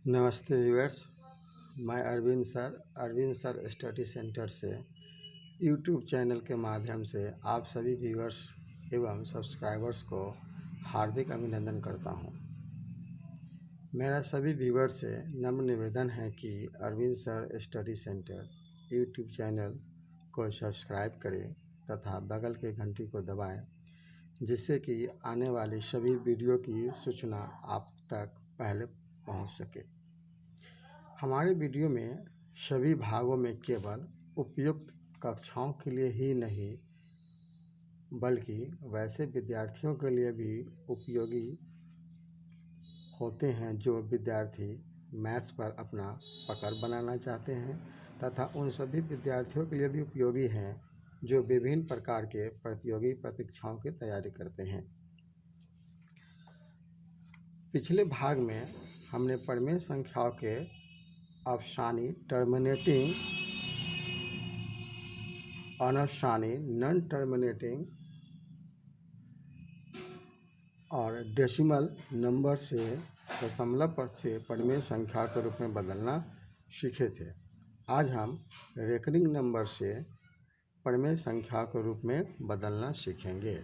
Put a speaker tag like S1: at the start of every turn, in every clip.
S1: नमस्ते व्यूअर्स। मैं Arvind sir study centre से यूट्यूब चैनल के माध्यम से आप सभी व्यूअर्स एवं सब्सक्राइबर्स को हार्दिक अभिनंदन करता हूं। मेरा सभी व्यूअर्स से नम्र निवेदन है कि Arvind sir study centre YouTube channel को सब्सक्राइब करें तथा बगल के घंटी को दबाएं, जिससे कि आने वाली सभी वीडियो की सूचना आप तक पहले पहुंच सके। हमारे वीडियो में सभी भागों में केवल उपयुक्त कक्षाओं के लिए ही नहीं बल्कि वैसे विद्यार्थियों के लिए भी उपयोगी होते हैं जो विद्यार्थी मैथ्स पर अपना पकड़ बनाना चाहते हैं तथा उन सभी विद्यार्थियों के लिए भी उपयोगी हैं जो विभिन्न प्रकार के प्रतियोगी परीक्षाओं की तैयारी करते हैं। पिछले भाग में हमने परिमेय संख्याओं के अफसानी, टर्मिनेटिंग, अनफसानी, नॉन टर्मिनेटिंग और डेसिमल नंबर से दशमलव पर से परिमेय संख्या के रूप में बदलना सीखे थे। आज हम रेकरिंग नंबर से परिमेय संख्या के रूप में बदलना सीखेंगे।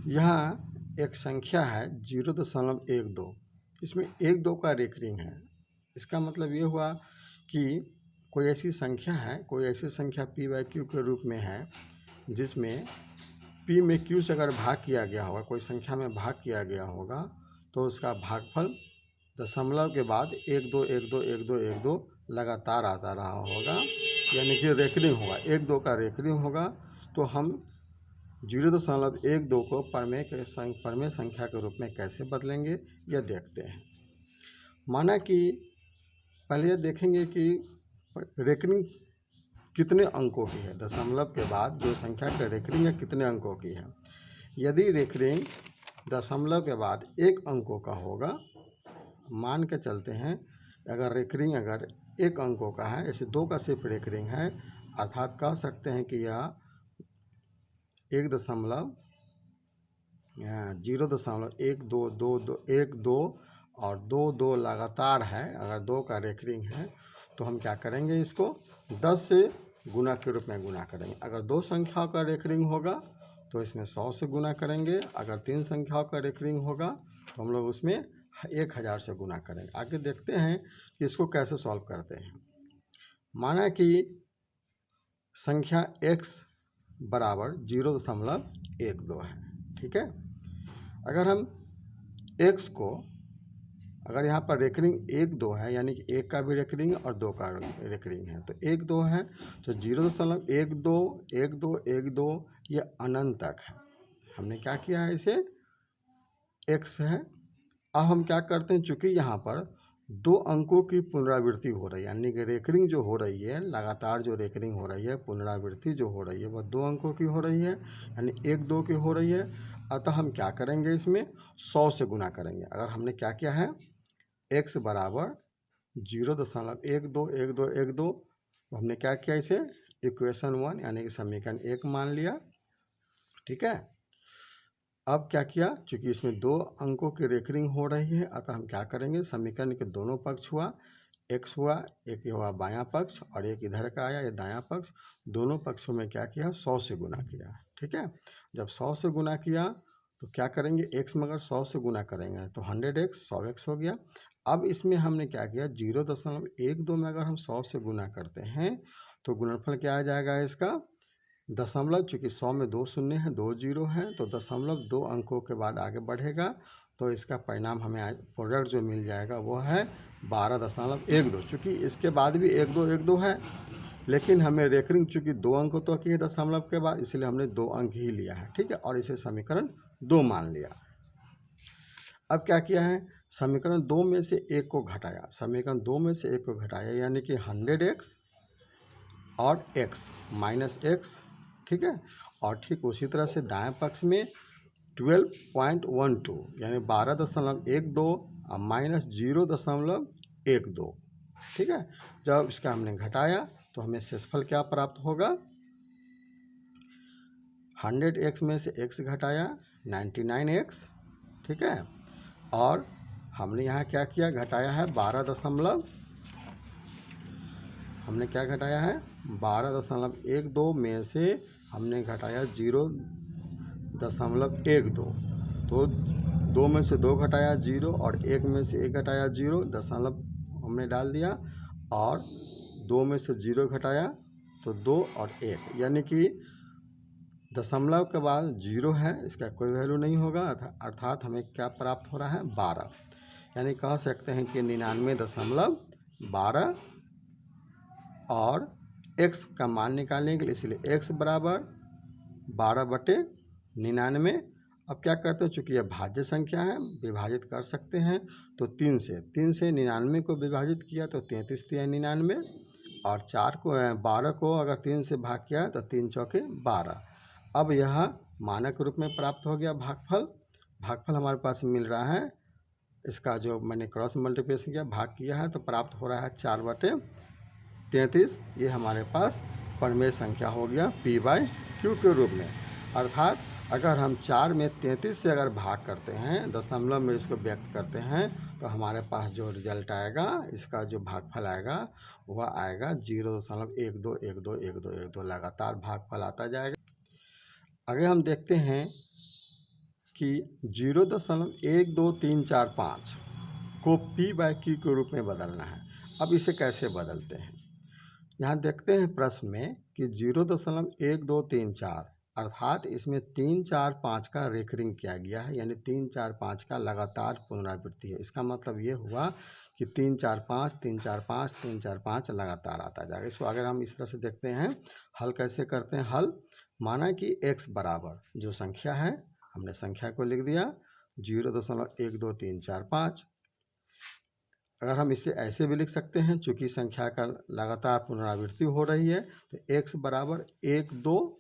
S1: यहाँ एक संख्या है 0.12। इसमें 1-2 का रेकरिंग है। इसका मतलब ये हुआ कि कोई ऐसी संख्या है, कोई ऐसी संख्या p/q के रूप में है जिसमें p में q से अगर भाग किया गया होगा, कोई संख्या में भाग किया गया होगा तो उसका भागफल दशमलव के बाद 1 2 1 2 1 2 1 2 लगातार आता रहा होगा, यानी कि रेकरिंग होगा। 1-2 का रेकरिंग होगा तो हम 0.12 को परिमेय संख्या के रूप में कैसे बदलेंगे यह देखते हैं। माना कि पहले यह देखेंगे कि रेकरिंग कितने अंकों की है। दशमलव के बाद जो संख्या का रेकरिंग है कितने अंकों की है। यदि रेकरिंग दशमलव के बाद 1 अंकों का होगा, मान के चलते हैं अगर रेकरिंग 1 अंकों का है, ऐसे 2 का सिर्फ रेकरिंग है, अर्थात कह सकते हैं कि यह 0.12 और 2 लगातार है। अगर 2 का रेकरिंग है तो हम क्या करेंगे, इसको 10 से गुना के रूप में गुना करेंगे। अगर 2 संख्याओं का रेकरिंग होगा तो इसमें 100 से गुना करेंगे। अगर 3 संख्याओं का रेकरिंग होगा तो हम लोग उसमें 1000 से गुना करेंगे। आगे देखते हैं कि इसको कैसे सॉल्व करते हैं। माना कि संख्या x बराबर 0.12 है, ठीक है। अगर हम x को, अगर यहाँ पर रेकरिंग 1-2 है, यानी कि 1 का भी रेकरिंग और 2 का रेकरिंग है, तो 1-2 है तो 0.12 ये अनंत तक है। हमने क्या किया है, इसे x है। अब हम क्या करते हैं, चूँकि यहाँ पर 2 अंकों की पुनरावृत्ति हो रही है, यानी कि रेकरिंग जो हो रही है, लगातार जो रेकरिंग हो रही है, पुनरावृत्ति जो हो रही है वह 2 अंकों की हो रही है, यानी 1-2 की हो रही है। अतः हम क्या करेंगे, इसमें 100 से गुना करेंगे। अगर हमने क्या किया है, x बराबर 0.12 तो हमने क्या किया, इसे इक्वेशन 1 यानी कि समीकरण 1 मान लिया, ठीक है। अब क्या किया, चूँकि इसमें 2 अंकों की रेकरिंग हो रही है, अतः हम क्या करेंगे, समीकरण के दोनों पक्ष हुआ, x हुआ, एक हुआ बायां पक्ष और एक इधर का आया ये दायां पक्ष, दोनों पक्षों में क्या किया, 100 से गुना किया, ठीक है। जब 100 से गुना किया तो क्या करेंगे, x में अगर 100 से गुना करेंगे तो 100x 100x हो गया। अब इसमें हमने क्या किया, 0.12 में अगर हम 100 से गुना करते हैं तो गुणनफल क्या आ जाएगा इसका, दशमलव, चूँकि 100 में 2 शून्य है, 2 जीरो है, तो दशमलव 2 अंकों के बाद आगे बढ़ेगा तो इसका परिणाम हमें आज प्रोडक्ट जो मिल जाएगा वो है 12.12। चूँकि इसके बाद भी 1-2 है, लेकिन हमें रेकरिंग चूँकि 2 अंकों तो की है दशमलव के बाद, इसलिए हमने 2 अंक ही लिया है, ठीक है, और इसे समीकरण 2 मान लिया। अब क्या किया है, समीकरण 2 में से 1 को घटाया, समीकरण 2 में से 1 को घटाया, यानी कि 100x और x माइनस x, ठीक है। और ठीक उसी तरह से दाएं पक्ष में 12.12 यानी 12.12 और माइनस 0.12, ठीक है। जब इसका हमने घटाया तो हमें शेषफल क्या प्राप्त होगा, 100x में से x घटाया 99x, ठीक है, और हमने यहाँ क्या किया, घटाया है 12 हमने क्या घटाया है 12.12 में से हमने घटाया 0.12, तो 2 में से 2 घटाया 0 और 1 में से 1 घटाया 0, दशमलव हमने डाल दिया, और 2 में से 0 घटाया तो 2 और 1, यानी कि दशमलव के बाद 0 है, इसका कोई वैल्यू नहीं होगा, अर्थात हमें क्या प्राप्त हो रहा है 12। यानी कह सकते हैं कि 99.12 और x का मान निकालने के लिए, इसलिए x बराबर 12/99। अब क्या करते हैं, चूँकि यह भाज्य संख्या है, विभाजित कर सकते हैं, तो 3 से 99 को विभाजित किया तो 33 तिया 99, और 12 को अगर 3 से भाग किया तो 3 चौके 12। अब यह मानक रूप में प्राप्त हो गया भागफल हमारे पास मिल रहा है। इसका जो मैंने क्रॉस मल्टीप्लिकेशन किया, भाग किया है, तो प्राप्त हो रहा है 4/33। ये हमारे पास परिमेय संख्या हो गया P/Q के रूप में। अर्थात अगर हम 4 में 33 से अगर भाग करते हैं, दशमलव में इसको व्यक्त करते हैं, तो हमारे पास जो रिजल्ट आएगा, इसका जो भागफल आएगा वह आएगा 0.12121212, लगातार भागफल आता जाएगा। अगर हम देखते हैं कि 0.12345 को P/Q के रूप में बदलना है। अब इसे कैसे बदलते हैं, यहाँ देखते हैं प्रश्न में कि 0.1234, अर्थात इसमें 3 4 5 का रेकरिंग किया गया है, यानी 3 4 5 का लगातार पुनरावृत्ति है। इसका मतलब ये हुआ कि 3 4 5 3 4 5 3 4 5 लगातार आता जाएगा। इसको अगर हम इस तरह से देखते हैं, हल कैसे करते हैं, हल माना कि x बराबर जो संख्या है, हमने संख्या को लिख दिया 0.12345। अगर हम इसे ऐसे भी लिख सकते हैं, चूँकि संख्या का लगातार पुनरावृत्ति हो रही है, तो x बराबर 1 2,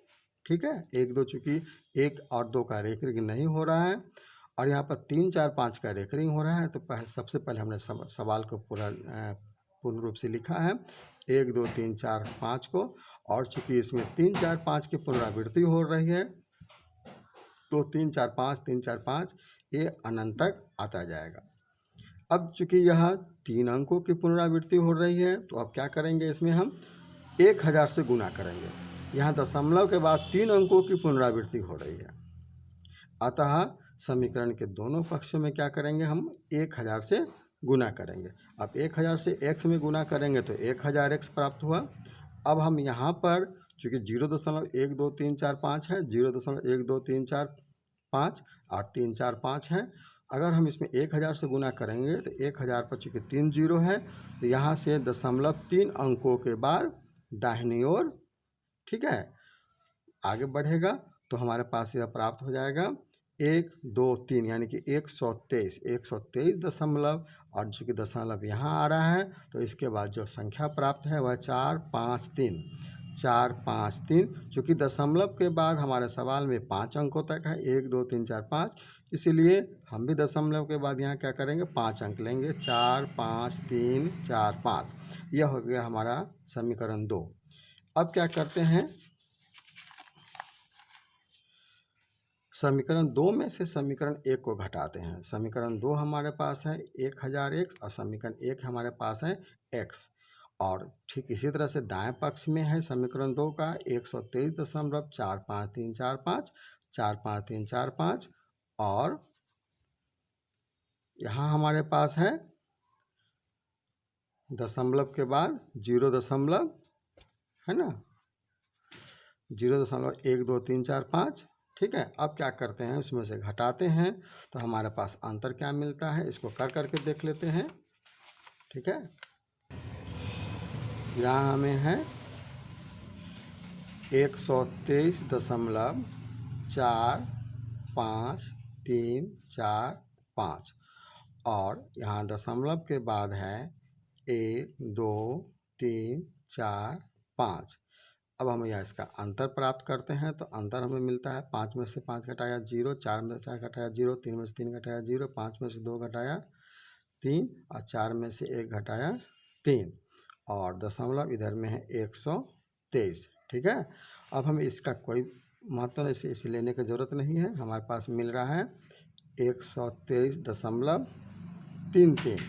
S1: ठीक है, 1 2, चूँकि 1 और 2 का रेकरिंग नहीं हो रहा है, और यहाँ पर 3 4 5 का रेकरिंग हो रहा है, तो सबसे पहले हमने सवाल को पूर्ण रूप से लिखा है 1 2 3 4 5 को, और चूँकि इसमें 3 4 5 की पुनरावृत्ति हो रही है, तो 3 4 5 3 4 5 ये अनंत तक आता जाएगा। अब चूँकि यह 3 अंकों की पुनरावृत्ति हो रही है, तो अब क्या करेंगे, इसमें हम 1000 से गुना करेंगे। यहाँ दशमलव के बाद 3 अंकों की पुनरावृत्ति हो रही है, अतः समीकरण के दोनों पक्षों में क्या करेंगे, हम 1000 से गुना करेंगे। अब 1000 से x में गुना करेंगे तो 1000x प्राप्त हुआ। अब हम यहाँ पर चूँकि 0.12345 है, 0.12345 और 3 4 5 है, अगर हम इसमें 1000 से गुना करेंगे तो 1000 पर चूँकि 3 जीरो है, तो यहाँ से 0.3 अंकों के बाद दाहिनी ओर, ठीक है, आगे बढ़ेगा, तो हमारे पास यह प्राप्त हो जाएगा 1 2 3, यानी कि 123 दशमलव, और चूँकि दशमलव यहाँ आ रहा है, तो इसके बाद जो संख्या प्राप्त है वह 453। चूँकि दशमलव के बाद हमारे सवाल में 5 अंकों तक है, 1 2 3 4 5, इसीलिए हम भी दशमलव के बाद यहाँ क्या करेंगे, 5 अंक लेंगे, 4 5 3 4 5। यह हो गया हमारा समीकरण 2। अब क्या करते हैं, समीकरण 2 में से समीकरण 1 को घटाते हैं। समीकरण 2 हमारे पास है 1000x, और समीकरण 1 हमारे पास है x, और ठीक इसी तरह से दाएं पक्ष में है समीकरण 2 का 123.45345, 45345, और यहाँ हमारे पास है दशमलव के बाद 0 दशमलव, है ना, 0.12345, ठीक है। अब क्या करते हैं, उसमें से घटाते हैं, तो हमारे पास अंतर क्या मिलता है, इसको कर करके देख लेते हैं, ठीक है। यहाँ हमें है 123.45345, और यहाँ दशमलव के बाद है 1 2 3 4 5। अब हम यहाँ इसका अंतर प्राप्त करते हैं, तो अंतर हमें मिलता है 5 में से 5 घटाया 0, 4 में से 4 घटाया 0, 3 में से 3 घटाया 0, 5 में से 2 घटाया 3, और 4 में से 1 घटाया 3, और दशमलव इधर में है 123, ठीक है। अब हमें इसका कोई महत्व नहीं, इसे लेने की ज़रूरत नहीं है, हमारे पास मिल रहा है 123.3 33,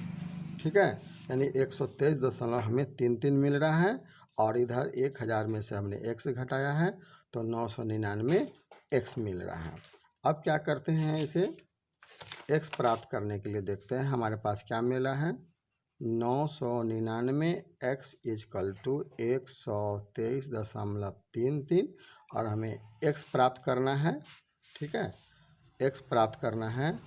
S1: ठीक है। यानी 123 हमें 33 मिल रहा है, और इधर 1000 में से हमने x घटाया है तो 999 x मिल रहा है। अब क्या करते हैं, इसे x प्राप्त करने के लिए देखते हैं हमारे पास क्या मिला है। 999 x इजकल टू 123.33, और हमें x प्राप्त करना है, ठीक है। x प्राप्त करना है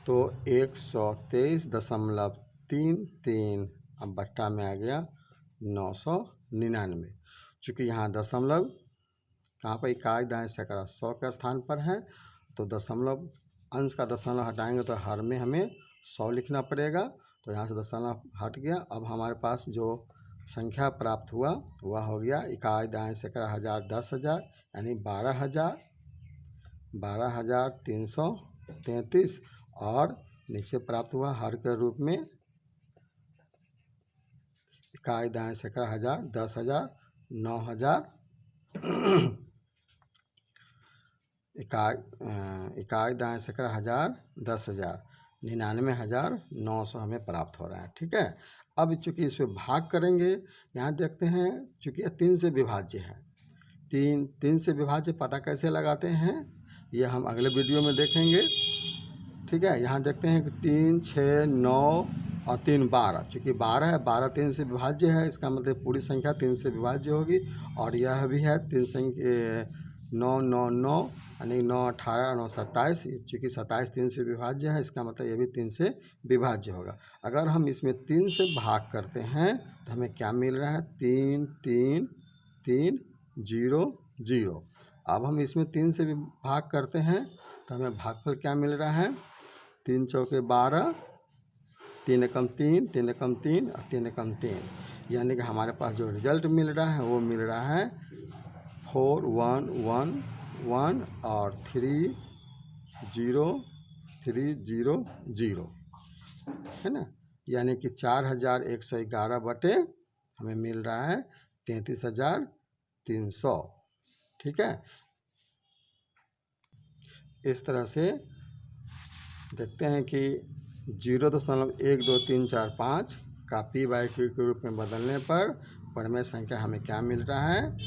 S1: तो 123.33 अब बट्टा में आ गया 999। चूँकि यहाँ दशमलव कहाँ पर इकाई दाएं सैकड़ा 100 के स्थान पर है, तो दशमलव अंश का दशमलव हटाएंगे तो हर में हमें 100 लिखना पड़ेगा। तो यहाँ से दशमलव हट गया। अब हमारे पास जो संख्या प्राप्त हुआ वह हो गया इकाई दाएं सैकड़ा 1000 10,000, यानी 12,333, और नीचे प्राप्त हुआ हर के रूप में इकाई दाएं सैकड़ा 1000 10,000 9,000 इकाई दाएं सैकड़ा 1000 10,000 99,900 हमें प्राप्त हो रहा है, ठीक है। अब चूँकि इसमें भाग करेंगे, यहाँ देखते हैं चूँकि 3 से विभाज्य है, 3 से विभाज्य पता कैसे लगाते हैं ये हम अगले वीडियो में देखेंगे, ठीक है। यहाँ देखते हैं कि 3 6 9 और 3 12, चूँकि 12 है, 12 3 से विभाज्य है, इसका मतलब पूरी संख्या 3 से विभाज्य होगी। और यह भी है 3 संख्या 9 9 9, यानी 9 18 9 27, चूँकि 27 3 से विभाज्य है, इसका मतलब ये भी 3 से विभाज्य होगा। अगर हम इसमें 3 से भाग करते हैं तो हमें क्या मिल रहा है, 3 3 3 0 0। अब हम इसमें 3 से भाग करते हैं तो हमें भागफल क्या मिल रहा है, 3 चौके 12, 3 एकम 3, 3 एकम 3 और 3 एकम 3, यानी कि हमारे पास जो रिजल्ट मिल रहा है वो मिल रहा है 4 1 1 1 और 3 0 3 0 0, है ना। यानी कि 4111 बटे हमें मिल रहा है 33,300, ठीक है। इस तरह से देखते हैं कि 0.12345 का p/q के रूप में बदलने पर परिमेय संख्या हमें क्या मिल रहा है,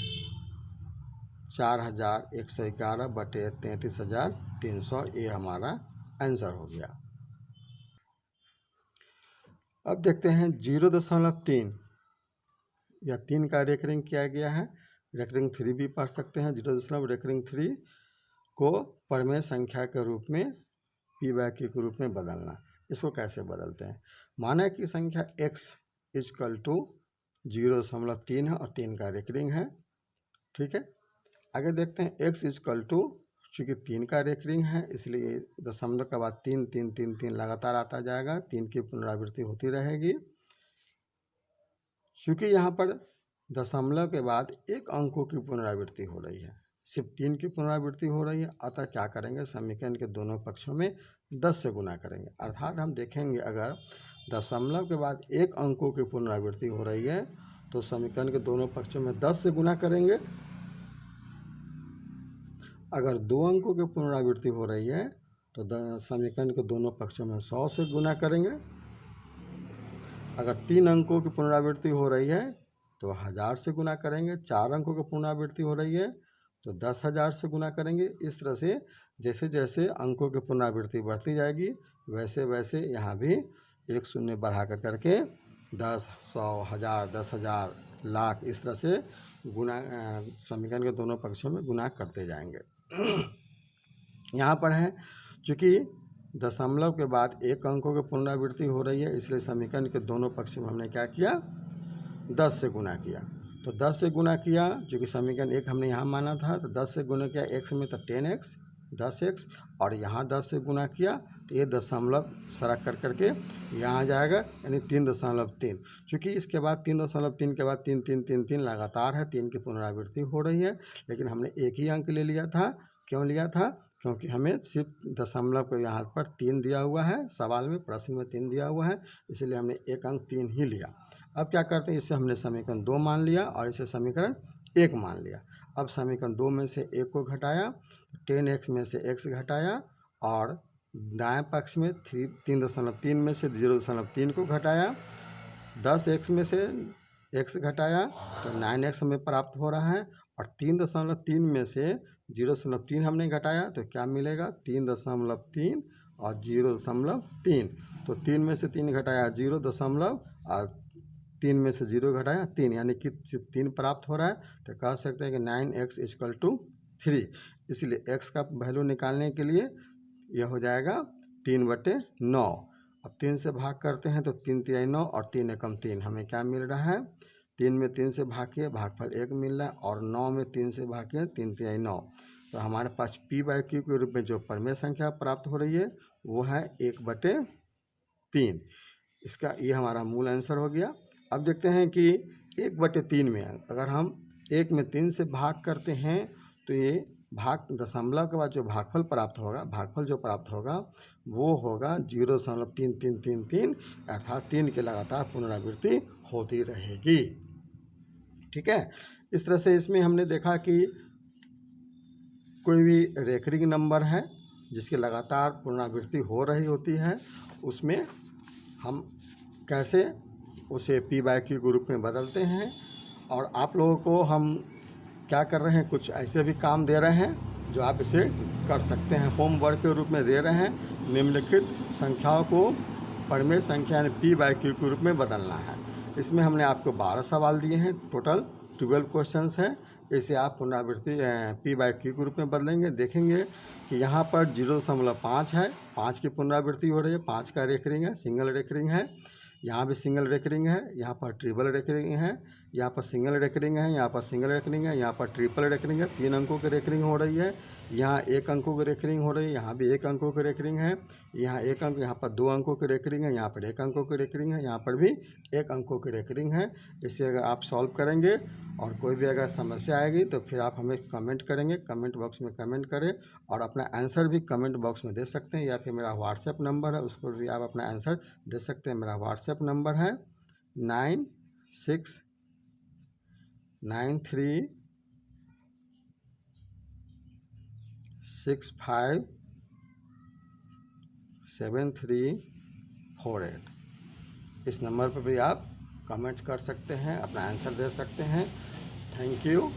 S1: 4111 बटे 33,300, ये हमारा आंसर हो गया। अब देखते हैं 0.3 या 3 का रेकरिंग किया गया है, रेकरिंग 3 भी पढ़ सकते हैं। 0.3 को परिमेय संख्या के रूप में p/q के रूप में बदलना। इसको कैसे बदलते हैं, माना कि संख्या x इजकल टू 0.3 है और 3 का रेकरिंग है, ठीक है। आगे देखते हैं x इजकल टू, चूँकि 3 का रेकरिंग है इसलिए दशमलव के बाद 3 3 3 3 लगातार आता जाएगा, 3 की पुनरावृत्ति होती रहेगी। चूँकि यहाँ पर दशमलव के बाद 1 अंकों की पुनरावृत्ति हो रही है, सिर्फ 3 की पुनरावृत्ति हो रही है, अतः क्या करेंगे, समीकरण के दोनों पक्षों में 10 से गुना करेंगे। अर्थात हम देखेंगे अगर दशमलव के बाद 1 अंकों की पुनरावृत्ति हो रही है तो समीकरण के दोनों पक्षों में 10 से गुना करेंगे। अगर 2 अंकों की पुनरावृत्ति हो रही है तो समीकरण के दोनों पक्षों में 100 से गुना करेंगे। अगर 3 अंकों की पुनरावृत्ति हो रही है तो 1000 से गुना करेंगे। 4 अंकों की पुनरावृत्ति हो रही है तो 10,000 से गुना करेंगे। इस तरह से जैसे जैसे अंकों की पुनरावृत्ति बढ़ती जाएगी वैसे वैसे यहाँ भी 1 शून्य बढ़ा कर करके 10 100 1000 10,000 लाख इस तरह से गुना समीकरण के दोनों पक्षों में गुना करते जाएंगे। यहाँ पर है चूँकि दशमलव के बाद 1 अंकों की पुनरावृत्ति हो रही है इसलिए समीकरण के दोनों पक्षों में हमने क्या किया, 10 से गुना किया। तो 10 से गुना किया, चूँकि समीकरण 1 हमने यहाँ माना था तो 10 से गुना किया x में तो 10x 10x, और यहाँ 10 से गुना किया तो ये दशमलव सरक कर करके यहाँ आ जाएगा, यानी 3.3। चूँकि इसके बाद 3.3 के बाद 3 3 3 3 लगातार है, 3 की पुनरावृत्ति हो रही है, लेकिन हमने एक ही अंक ले लिया था। क्यों लिया था, क्योंकि हमें सिर्फ दशमलव को यहाँ पर 3 दिया हुआ है, सवाल में प्रश्न में 3 दिया हुआ है, इसलिए हमने एक अंक 3 ही लिया। अब क्या करते हैं, इससे हमने समीकरण 2 मान लिया और इसे समीकरण 1 मान लिया। अब समीकरण 2 में से 1 को घटाया, 10x में से x घटाया और दाएं पक्ष में 3.3 में से 0.3 को घटाया, 10x में से x घटाया तो 9x हमें प्राप्त हो रहा है, और 3.3 में से 0.3 हमने घटाया तो क्या मिलेगा 3.3 और 0.3, तो 3 में से 3 घटाया 0 दशमलव और 3 में से 0 घटाया 3, यानी कि 3 प्राप्त हो रहा है। तो कह सकते हैं कि 9x = 3। इसलिए x का वैल्यू निकालने के लिए यह हो जाएगा 3/9। अब 3 से भाग करते हैं तो 3 × 9 और 3 × 3 हमें क्या मिल रहा है, 3 में 3 से भाग किए भागफल 1 मिल रहा है, और 9 में 3 से भाग किए 3 × 9। तो हमारे पास p/q के रूप में जो परिमेय संख्या प्राप्त हो रही है वो है 1/3। इसका ये हमारा मूल आंसर हो गया। अब देखते हैं कि 1/3 में अगर हम 1 में 3 से भाग करते हैं तो ये भाग दशमलव के बाद जो भागफल प्राप्त होगा वो होगा 0.3333, अर्थात 3 की लगातार पुनरावृत्ति होती रहेगी। ठीक है, इस तरह से इसमें हमने देखा कि कोई भी रेकरिंग नंबर है जिसकी लगातार पुनरावृत्ति हो रही होती है, उसमें हम कैसे उसे p/q के रूप में बदलते हैं। और आप लोगों को हम क्या कर रहे हैं, कुछ ऐसे भी काम दे रहे हैं जो आप इसे कर सकते हैं, होमवर्क के रूप में दे रहे हैं। निम्नलिखित संख्याओं को परिमेय संख्या यानी p/q के रूप में बदलना है। इसमें हमने आपको 12 सवाल दिए हैं, टोटल 12 क्वेश्चंस हैं। इसे आप पुनरावृत्ति p/q के रूप में बदलेंगे। देखेंगे कि यहाँ पर 0.5 है, 5 की पुनरावृत्ति हो रही है, 5 का रेकरिंग है, सिंगल रेकरिंग है। यहाँ भी सिंगल रेकरिंग है, यहाँ पर ट्रिपल रेकरिंग है, यहाँ पर सिंगल रेकरिंग है, यहाँ पर सिंगल रेकरिंग है, यहाँ पर ट्रिपल रेकरिंग है। 3 अंकों की रेकरिंग हो रही है, यहाँ 1 अंकों की रेकरिंग हो रही है, यहाँ भी 1 अंकों की रेकरिंग है, यहाँ 1 अंक, यहाँ पर 2 अंकों की रेकरिंग है, यहाँ पर 1 अंकों की रेकरिंग है, यहाँ पर भी 1 अंकों की रेकरिंग है। इसे अगर आप सॉल्व करेंगे और कोई भी अगर समस्या आएगी तो फिर आप हमें कमेंट करेंगे, कमेंट बॉक्स में कमेंट करें, और अपना आंसर भी कमेंट बॉक्स में दे सकते हैं, या फिर मेरा व्हाट्सएप नंबर है उस पर भी आप अपना आंसर दे सकते हैं। मेरा व्हाट्सएप नंबर है 9693657348। इस नंबर पर भी आप कमेंट्स कर सकते हैं, अपना आंसर दे सकते हैं। Thank you.